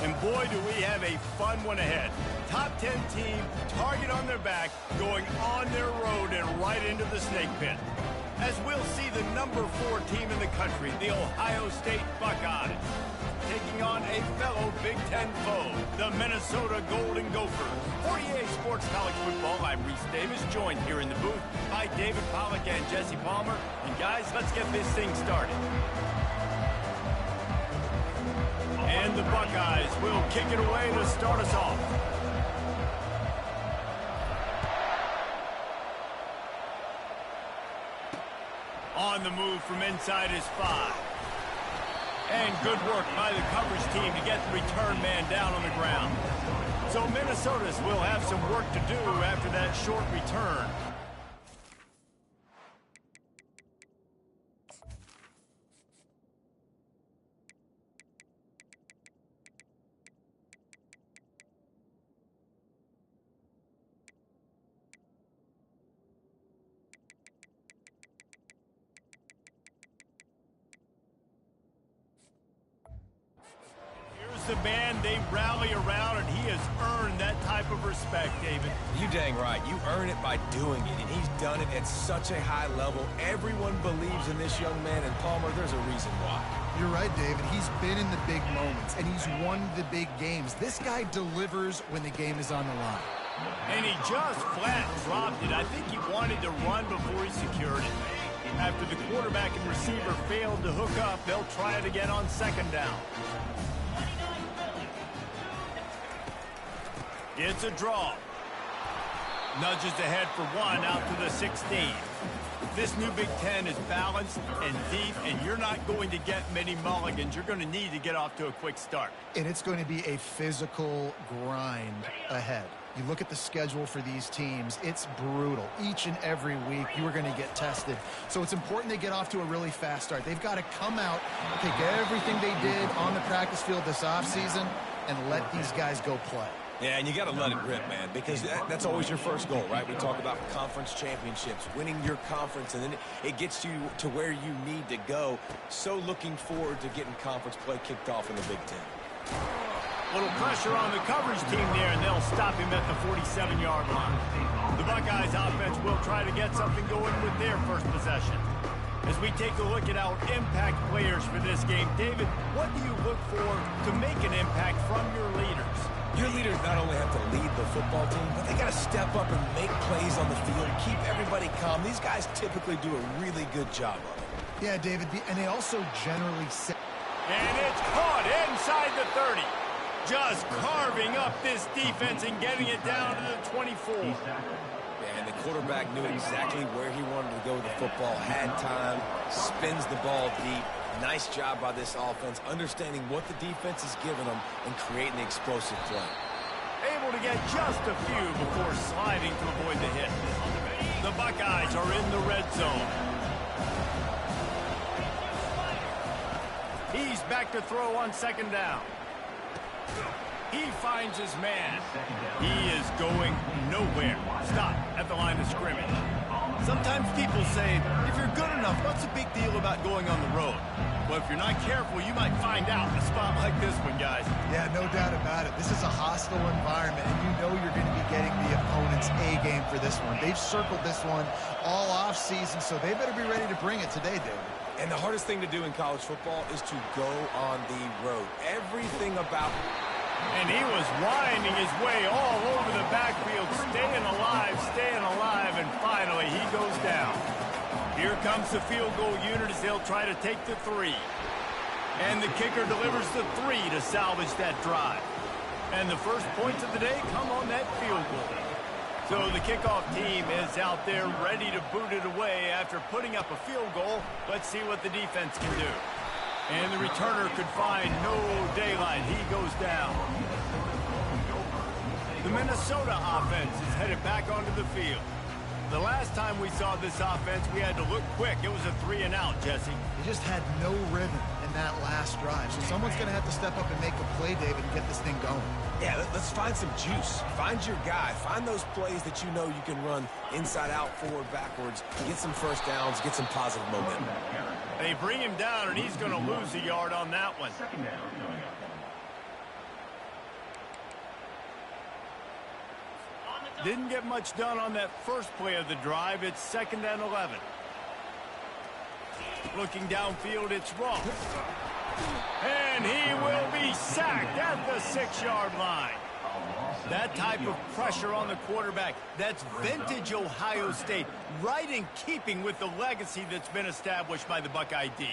And boy, do we have a fun one ahead. Top 10 team, target on their back, going on their road and right into the snake pit. As we'll see the number 4 team in the country, the Ohio State Buckeyes, taking on a fellow Big Ten foe, the Minnesota Golden Gophers. For EA Sports College Football, I'm Reese Davis, joined here in the booth by David Pollack and Jesse Palmer. And guys, let's get this thing started. And the Buckeyes will kick it away to start us off. On the move from inside is 5. And good work by the coverage team to get the return man down on the ground. So Minnesota's will have some work to do after that short return. The man they rally around, and he has earned that type of respect, David. You dang right. You earn it by doing it, and he's done it at such a high level. Everyone believes in this young man, and Palmer, there's a reason why. You're right, David. He's been in the big moments, and he's won the big games. This guy delivers when the game is on the line. And he just flat dropped it. I think he wanted to run before he secured it. After the quarterback and receiver failed to hook up, they'll try it again on second down. It's a draw. Nudges ahead for 1 out to the 16. This new Big Ten is balanced and deep, and you're not going to get many mulligans. You're going to need to get off to a quick start. And it's going to be a physical grind ahead. You look at the schedule for these teams, it's brutal. Each and every week, you are going to get tested. So it's important they get off to a really fast start. They've got to come out, take everything they did on the practice field this offseason, and let these guys go play. Yeah, and you got to let it rip, man, because that's always your first goal, right? We talk about conference championships, winning your conference, and then it gets you to where you need to go. So looking forward to getting conference play kicked off in the Big Ten. Little pressure on the coverage team there, and they'll stop him at the 47-yard line. The Buckeyes offense will try to get something going with their first possession. As we take a look at our impact players for this game, David, what do you look for to make an impact from your leaders? Your leaders not only have to lead the football team, but they got to step up and make plays on the field, keep everybody calm. These guys typically do a really good job of it. Yeah, David, and they also generally set. And it's caught inside the 30. Just carving up this defense and getting it down to the 24. And the quarterback knew exactly where he wanted to go with the football, had time, spins the ball deep. Nice job by this offense, understanding what the defense is giving them and creating the explosive play. Able to get just a few before sliding to avoid the hit. The Buckeyes are in the red zone. He's back to throw on second down. He finds his man. He is going nowhere. Stop at the line of scrimmage. Sometimes people say, if you're good enough, what's the big deal about going on the road? Well, if you're not careful, you might find out in a spot like this one, guys. Yeah, no doubt about it. This is a hostile environment, and you know you're going to be getting the opponent's A game for this one. They've circled this one all offseason, so they better be ready to bring it today, David. And the hardest thing to do in college football is to go on the road. Everything about it. And he was winding his way all over the backfield, staying alive, and finally he goes down. Here comes the field goal unit as they'll try to take the 3. And the kicker delivers the 3 to salvage that drive. And the first points of the day come on that field goal. So the kickoff team is out there ready to boot it away after putting up a field goal. Let's see what the defense can do. And the returner could find no daylight. He goes down. The Minnesota offense is headed back onto the field. The last time we saw this offense, we had to look quick. It was a 3-and-out, Jesse. They just had no rhythm in that last drive. So someone's going to have to step up and make a play, David, and get this thing going. Yeah, let's find some juice. Find your guy. Find those plays that you know you can run inside out, forward, backwards. Get some first downs. Get some positive momentum. They bring him down, and he's going to lose a yard on that one. Didn't get much done on that first play of the drive. It's 2nd and 11. Looking downfield, it's Ross. And he will be sacked at the 6-yard line. That type of pressure on the quarterback, that's vintage Ohio State, right in keeping with the legacy that's been established by the Buckeye D.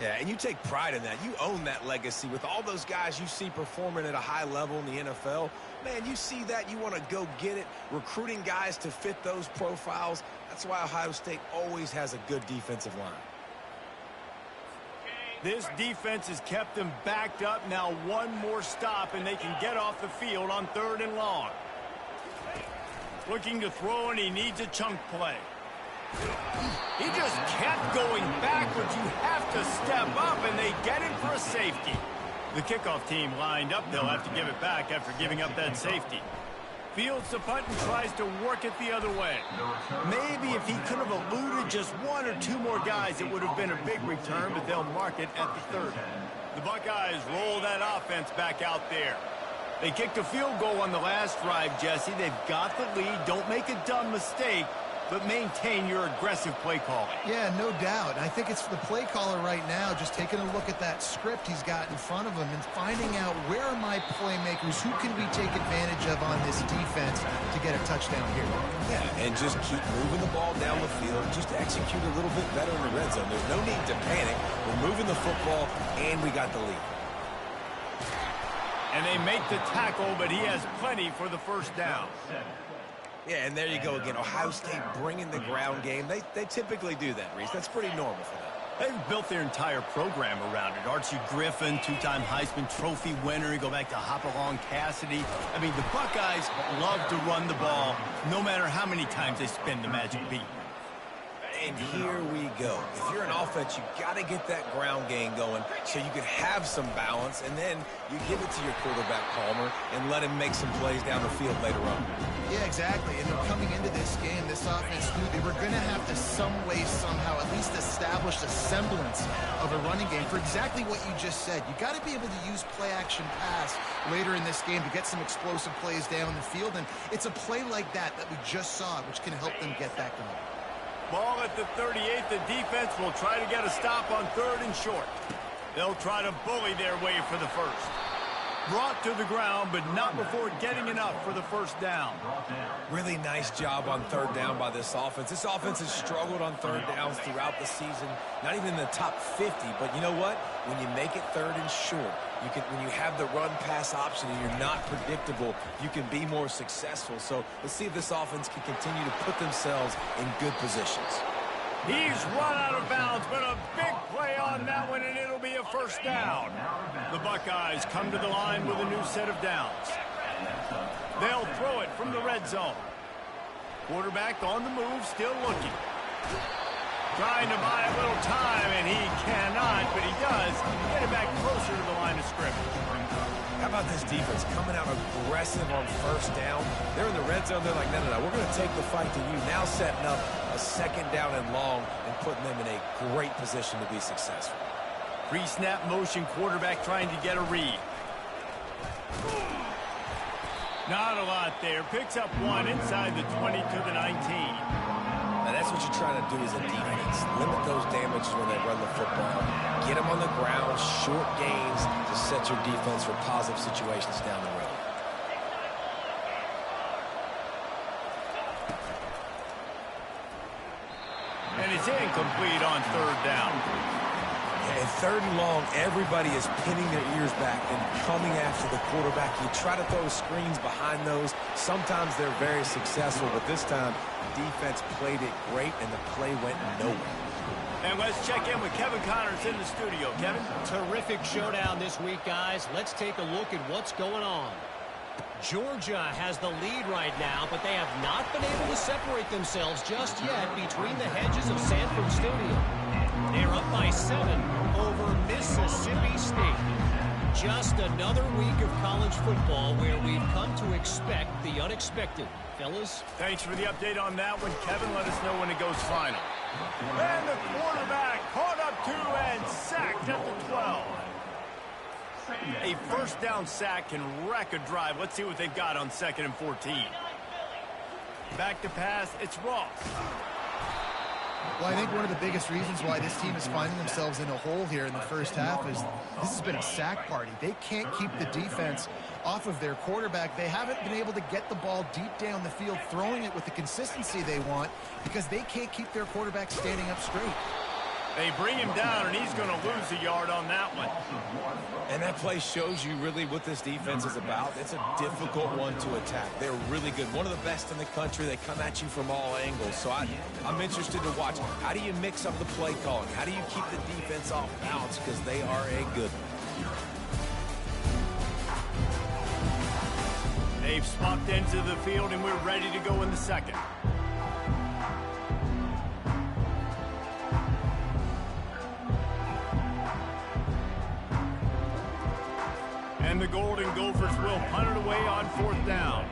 Yeah, and you take pride in that. You own that legacy with all those guys you see performing at a high level in the NFL. Man, you see that, you want to go get it. Recruiting guys to fit those profiles. That's why Ohio State always has a good defensive line. This defense has kept them backed up. Now one more stop, and they can get off the field on 3rd and long. Looking to throw, and he needs a chunk play. He just kept going backwards. You have to step up, and they get him for a safety. The kickoff team lined up. They'll have to give it back after giving up that safety. Fields the punt and tries to work it the other way. Maybe if he could have eluded just 1 or 2 more guys, it would have been a big return, but they'll mark it at the 30. The Buckeyes roll that offense back out there. They kicked a field goal on the last drive, Jesse. They've got the lead. Don't make a dumb mistake, but maintain your aggressive play calling. Yeah, no doubt. I think it's the play caller right now just taking a look at that script he's got in front of him and finding out where are my playmakers, who can we take advantage of on this defense to get a touchdown here. Yeah, and just keep moving the ball down the field. Just execute a little bit better in the red zone. There's no need to panic. We're moving the football, and we got the lead. And they make the tackle, but he has plenty for the first down. Yeah, and there you go again. Ohio State bringing the ground game. They typically do that, Reese. That's pretty normal for them. They've built their entire program around it. Archie Griffin, 2-time Heisman Trophy winner. You go back to Hopalong Cassidy. I mean, the Buckeyes love to run the ball, no matter how many times they spin the magic beat. And here we go. If you're an offense, you got to get that ground game going so you can have some balance, and then you give it to your quarterback, Palmer, and let him make some plays down the field later on. Yeah, exactly. And coming into this game, this offense knew they were going to have to some way, somehow, at least establish a semblance of a running game for exactly what you just said. You got to be able to use play-action pass later in this game to get some explosive plays down the field, and it's a play like that we just saw, which can help them get that going. Ball at the 38. The defense will try to get a stop on 3rd and short. They'll try to bully their way for the first. Brought to the ground, but not before getting enough for the first down. Really nice job on 3rd down by this offense. This offense has struggled on 3rd downs throughout the season. Not even in the top 50, but you know what? When you make it 3rd and short, when you have the run-pass option and you're not predictable, you can be more successful. So let's see if this offense can continue to put themselves in good positions. He's run out of bounds, but a big play on that one, and it'll be a first down. The Buckeyes come to the line with a new set of downs. They'll throw it from the red zone. Quarterback on the move, still looking. Trying to buy a little time, and he cannot, but he does get it back closer to the line of scrimmage. How about this defense coming out aggressive on 1st down? They're in the red zone. They're like, no, we're going to take the fight to you. Now setting up a 2nd down and long and putting them in a great position to be successful. Pre-snap motion, quarterback trying to get a read. Not a lot there. Picks up 1 inside the 20 to the 19. Now that's what you're trying to do as a defense. Limit those damages when they run the football. Get them on the ground, short gains to set your defense for positive situations down the road. And it's incomplete on 3rd down. And 3rd and long, everybody is pinning their ears back and coming after the quarterback. You try to throw screens behind those. Sometimes they're very successful, but this time, defense played it great, and the play went nowhere. And let's check in with Kevin Connors in the studio. Kevin? Terrific showdown this week, guys. Let's take a look at what's going on. Georgia has the lead right now, but they have not been able to separate themselves just yet between the hedges of Sanford Stadium. They're up by 7 over Mississippi State. Just another week of college football where we've come to expect the unexpected. Fellas? Thanks for the update on that one, Kevin. Let us know when it goes final. And the quarterback caught up to and sacked at the 12. A first down sack can wreck a drive. Let's see what they've got on 2nd and 14. Back to pass, it's Ross. Well, I think one of the biggest reasons why this team is finding themselves in a hole here in the first half is this has been a sack party. They can't keep the defense off of their quarterback. They haven't been able to get the ball deep down the field, throwing it with the consistency they want because they can't keep their quarterback standing up straight. They bring him down, and he's going to lose a yard on that one. And that play shows you really what this defense is about. It's a difficult one to attack. They're really good. One of the best in the country. They come at you from all angles. So I'm interested to watch. How do you mix up the play calling? How do you keep the defense off balance? Because they are a good one. They've swapped into the field, and we're ready to go in the second. And the Golden Gophers will punt it away on 4th down.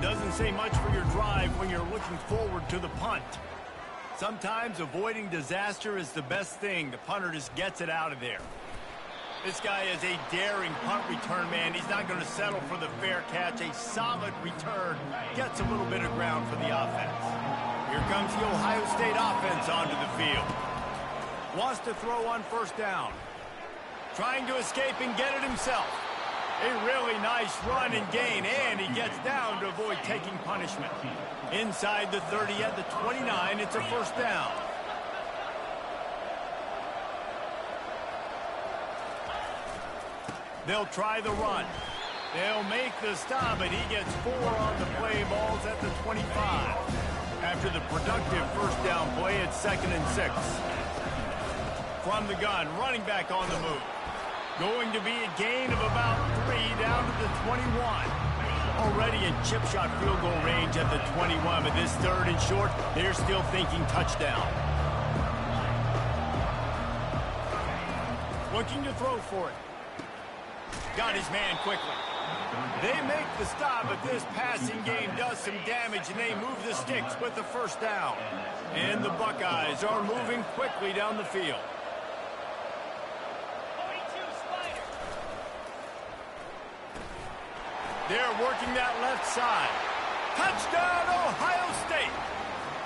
Doesn't say much for your drive when you're looking forward to the punt. Sometimes avoiding disaster is the best thing. The punter just gets it out of there. This guy is a daring punt return man. He's not going to settle for the fair catch. A solid return. Gets a little bit of ground for the offense. Here comes the Ohio State offense onto the field. Wants to throw on 1st down. Trying to escape and get it himself. A really nice run and gain, and he gets down to avoid taking punishment. Inside the 30 at the 29, it's a 1st down. They'll try the run. They'll make the stop, but he gets 4 on the play. Balls at the 25. After the productive 1st down play, it's 2nd and 6. From the gun, running back on the move. Going to be a gain of about 3 down to the 21. Already in chip shot field goal range at the 21, but this 3rd and short, they're still thinking touchdown. Looking to throw for it. Got his man quickly. They make the stop, but this passing game does some damage, and they move the sticks with the 1st down. And the Buckeyes are moving quickly down the field. They're working that left side. Touchdown, Ohio State.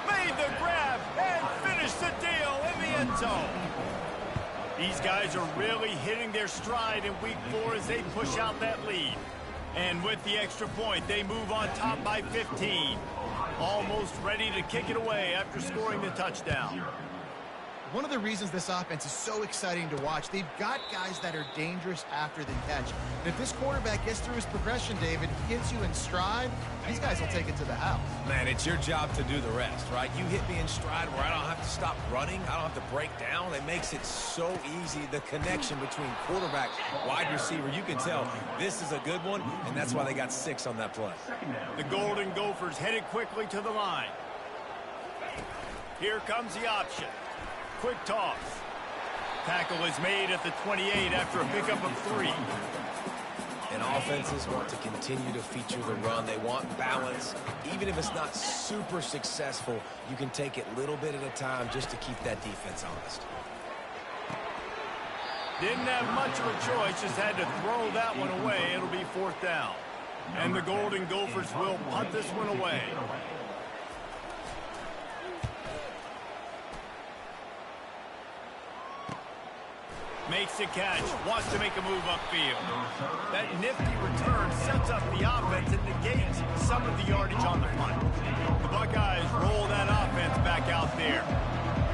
Made the grab and finished the deal in the end zone. These guys are really hitting their stride in week 4 as they push out that lead. And with the extra point, they move on top by 15. Almost ready to kick it away after scoring the touchdown. One of the reasons this offense is so exciting to watch, they've got guys that are dangerous after the catch. And if this quarterback gets through his progression, David, gets you in stride, these guys will take it to the house. Man, it's your job to do the rest, right? You hit me in stride where I don't have to stop running. I don't have to break down. It makes it so easy. The connection between quarterback, wide receiver, you can tell this is a good one, and that's why they got 6 on that play. The Golden Gophers headed quickly to the line. Here comes the option. Quick toss. Tackle is made at the 28 after a pickup of 3. And offenses want to continue to feature the run. They want balance. Even if it's not super successful, you can take it little bit at a time just to keep that defense honest. Didn't have much of a choice, just had to throw that one away. It'll be 4th down. And the Golden Gophers will punt this one away. Makes the catch, wants to make a move upfield. That nifty return sets up the offense and negates some of the yardage on the punt. The Buckeyes roll that offense back out there.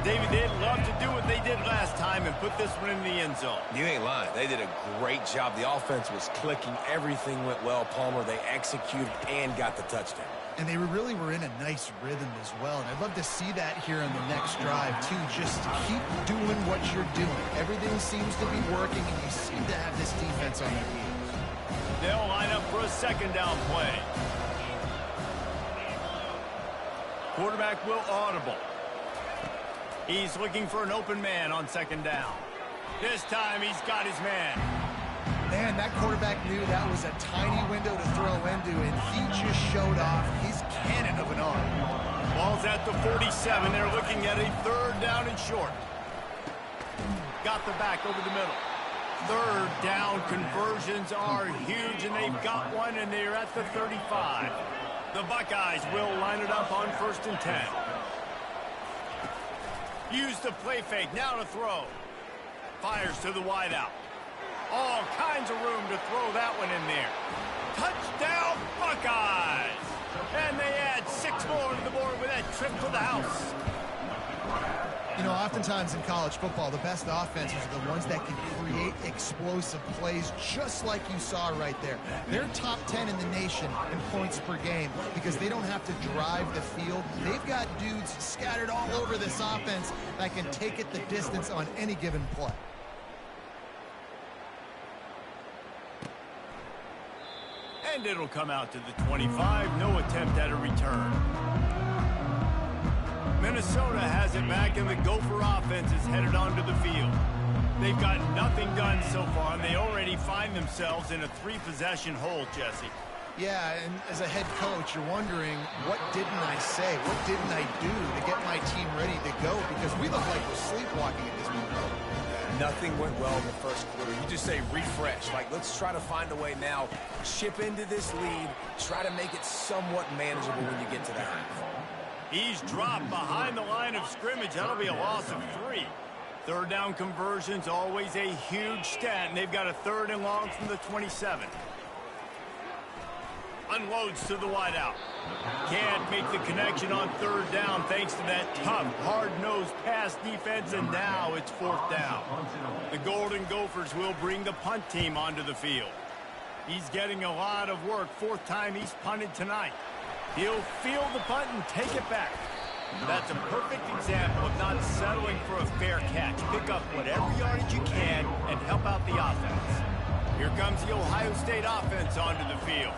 David, they'd love to do what they did last time and put this one in the end zone. You ain't lying. They did a great job. The offense was clicking. Everything went well, Palmer. They executed and got the touchdown. And they really were in a nice rhythm as well. And I'd love to see that here on the next drive, too. Just keep doing what you're doing. Everything seems to be working, and you seem to have this defense on their heels. They'll line up for a 2nd down play. Quarterback will audible. He's looking for an open man on 2nd down. This time he's got his man. Man, that quarterback knew that was a tiny window to throw into, and he just showed off his cannon of an arm. Ball's at the 47. They're looking at a 3rd down and short. Got the back over the middle. 3rd down conversions are huge, and they've got one, and they're at the 35. The Buckeyes will line it up on 1st and 10. Use the play fake, now to throw. Fires to the wideout. All kinds of room to throw that one in there. Touchdown, Buckeyes! And they add 6 more to the board with that trip to the house. You know, oftentimes in college football, the best offenses are the ones that can create explosive plays, just like you saw right there. They're top 10 in the nation in points per game because they don't have to drive the field. They've got dudes scattered all over this offense that can take it the distance on any given play. And it'll come out to the 25. No attempt at a return. Minnesota has it back, and the Gopher offense is headed onto the field. They've got nothing done so far, and they already find themselves in a 3-possession hole, Jesse. Yeah, and as a head coach, you're wondering, what didn't I say? What didn't I do to get my team ready to go? Because we look like we're sleepwalking at this moment. Nothing went well in the first quarter. You just say refresh. Like, let's try to find a way now. Chip into this lead. Try to make it somewhat manageable when you get to the half. He's dropped behind the line of scrimmage. That'll be a loss of 3. 3rd down conversion's always a huge stat, and they've got a 3rd and long from the 27. Unloads to the wideout. Can't make the connection on 3rd down thanks to that tough, hard-nosed pass defense, and now it's 4th down. The Golden Gophers will bring the punt team onto the field. He's getting a lot of work. 4th time he's punted tonight. He'll field the punt and take it back. That's a perfect example of not settling for a fair catch. Pick up whatever yardage you can and help out the offense. Here comes the Ohio State offense onto the field.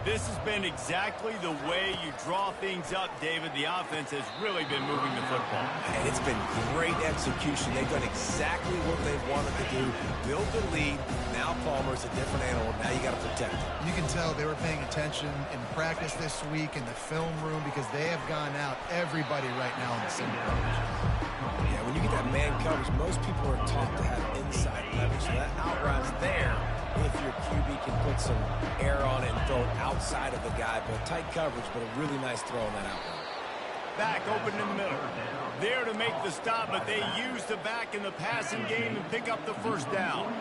This has been exactly the way you draw things up, David. The offense has really been moving the football. And it's been great execution. They've done exactly what they've wanted to do. Build the lead. Now Palmer's a different animal. Now you got to protect him. You can tell they were paying attention in practice this week in the film room because they have gone out everybody right now in the single coverage. Yeah, when you get that man coverage, most people are taught to have inside leverage. So that out route's there. If your QB can put some air on it and throw it outside of the guy, but tight coverage, but a really nice throw on that out route. Back open in the middle. There to make the stop, but they use the back in the passing game and pick up the 1st down.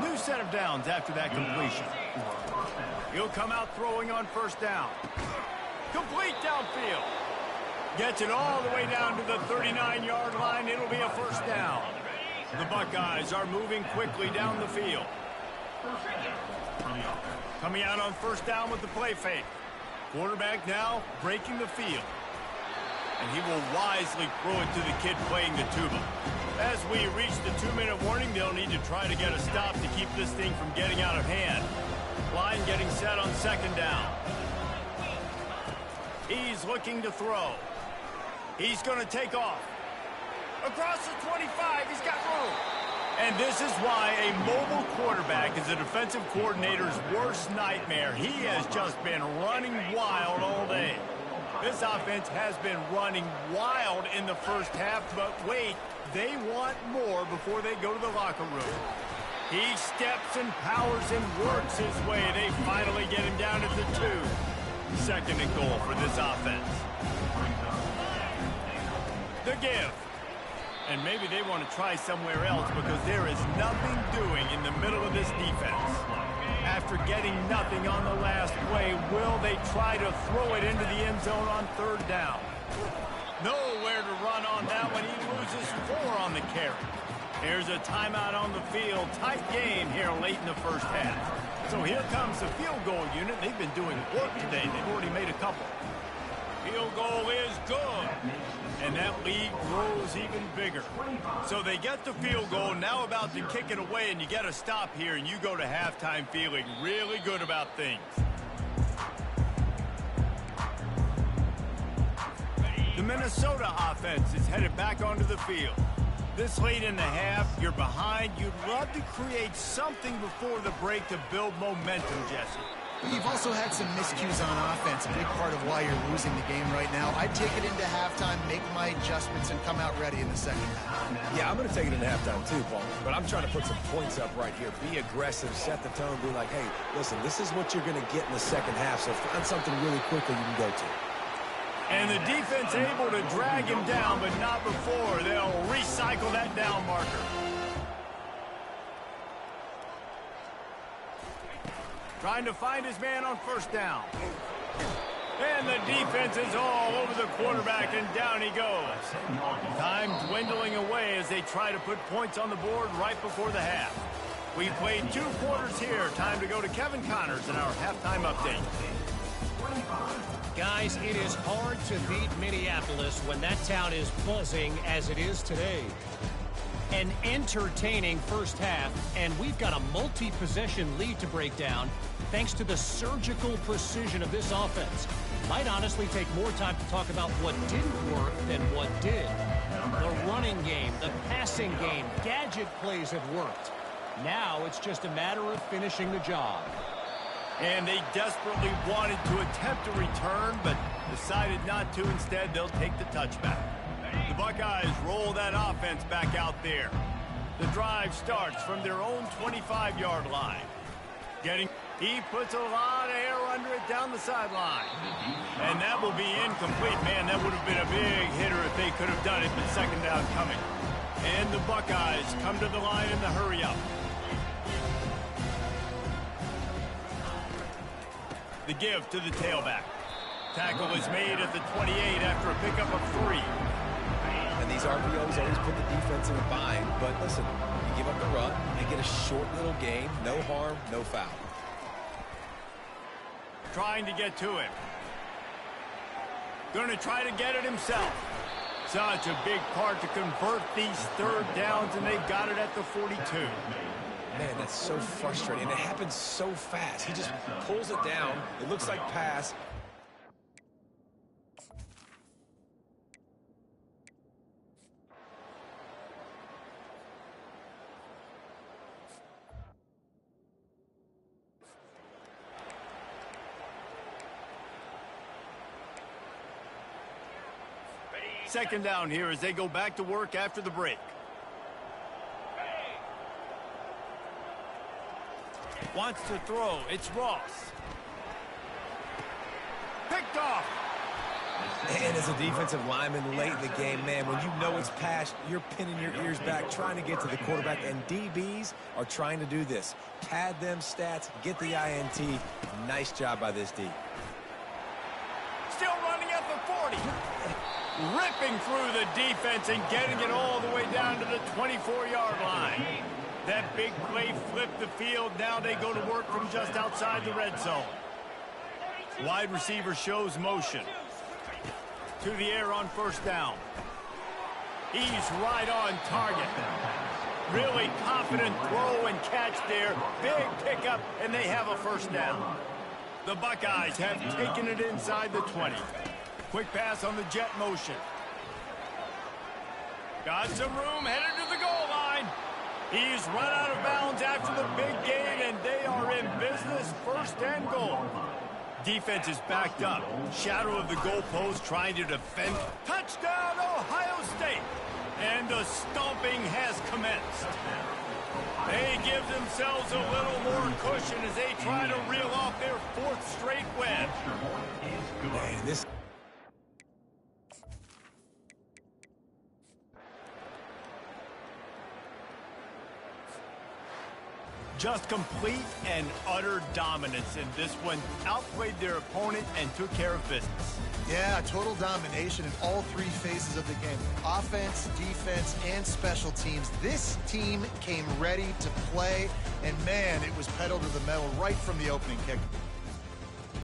New set of downs after that completion. He'll come out throwing on 1st down. Complete downfield. Gets it all the way down to the 39-yard line. It'll be a 1st down. The Buckeyes are moving quickly down the field. Coming out on 1st down with the play fake. Quarterback now breaking the field. And he will wisely throw it to the kid playing the tuba. As we reach the 2-minute warning, they'll need to try to get a stop to keep this thing from getting out of hand. Line getting set on 2nd down. He's looking to throw. He's going to take off. Across the 25, he's got room. And this is why a mobile quarterback is a defensive coordinator's worst nightmare. He has just been running wild all day. This offense has been running wild in the first half, but wait, they want more before they go to the locker room. He steps and powers and works his way. They finally get him down at the 2. 2nd and goal for this offense. The give. And maybe they want to try somewhere else because there is nothing doing in the middle of this defense. After getting nothing on the last play, will they try to throw it into the end zone on 3rd down? Nowhere to run on that one. He loses 4 on the carry. Here's a timeout on the field. Tight game here late in the first half. So here comes the field goal unit. They've been doing work today. They've already made a couple. Field goal is good. And that lead grows even bigger. So they get the field goal, now about to kick it away, and you get a stop here, and you go to halftime feeling really good about things. The Minnesota offense is headed back onto the field. This late in the half, you're behind. You'd love to create something before the break to build momentum, Jesse. You've also had some miscues on offense, a big part of why you're losing the game right now. I'd take it into halftime, make my adjustments, and come out ready in the second half. Yeah, I'm going to take it into halftime too, Paul. But I'm trying to put some points up right here. Be aggressive, set the tone, be like, hey, listen, this is what you're going to get in the second half, so find something really quickly you can go to. And the defense able to drag him down, but not before. They'll recycle that down marker. Trying to find his man on first down. And the defense is all over the quarterback, and down he goes. Time dwindling away as they try to put points on the board right before the half. We played 2 quarters here. Time to go to Kevin Connors in our halftime update. Guys, it is hard to beat Minneapolis when that town is buzzing as it is today. An entertaining first half, and we've got a multi-possession lead to break down thanks to the surgical precision of this offense. Might honestly take more time to talk about what didn't work than what did. The running game, the passing game, gadget plays have worked. Now it's just a matter of finishing the job. And they desperately wanted to attempt a return, but decided not to. Instead, they'll take the touchback. The Buckeyes roll that offense back out there. The drive starts from their own 25-yard line. He puts a lot of air under it down the sideline. And that will be incomplete. Man, that would have been a big hitter if they could have done it, but second down coming. And the Buckeyes come to the line in the hurry-up. The give to the tailback. Tackle is made at the 28 after a pickup of 3. And these RPOs always put the defense in a bind. But listen, you give up the run, they get a short little gain. No harm, no foul. Trying to get to it. Going to try to get it himself. Such a big part to convert these third downs, and they got it at the 42. Man, that's so frustrating. It happens so fast. He just pulls it down. It looks like pass. Second down here as they go back to work after the break. Wants to throw. It's Ross. Picked off. And as a defensive lineman late in the game, man, when you know it's past, you're pinning your ears back, trying to get to the quarterback, and DBs are trying to do this. Pad them stats, get the INT. Nice job by this D. Still running at the 40. Ripping through the defense and getting it all the way down to the 24-yard line. That big play flipped the field. Now they go to work from just outside the red zone. Wide receiver shows motion. To the air on first down. He's right on target. Really confident throw and catch there. Big pickup, and they have a first down. The Buckeyes have taken it inside the 20. Quick pass on the jet motion. Got some room, headed to the goal line. He's run out of bounds after the big gain, and they are in business, first and goal. Defense is backed up. Shadow of the goalpost trying to defend. Touchdown, Ohio State. And the stomping has commenced. They give themselves a little more cushion as they try to reel off their 4th straight win. Man, this... Just complete and utter dominance in this one. Outplayed their opponent and took care of business. Yeah, total domination in all 3 phases of the game. Offense, defense, and special teams. This team came ready to play, and man, it was pedal to the metal right from the opening kick.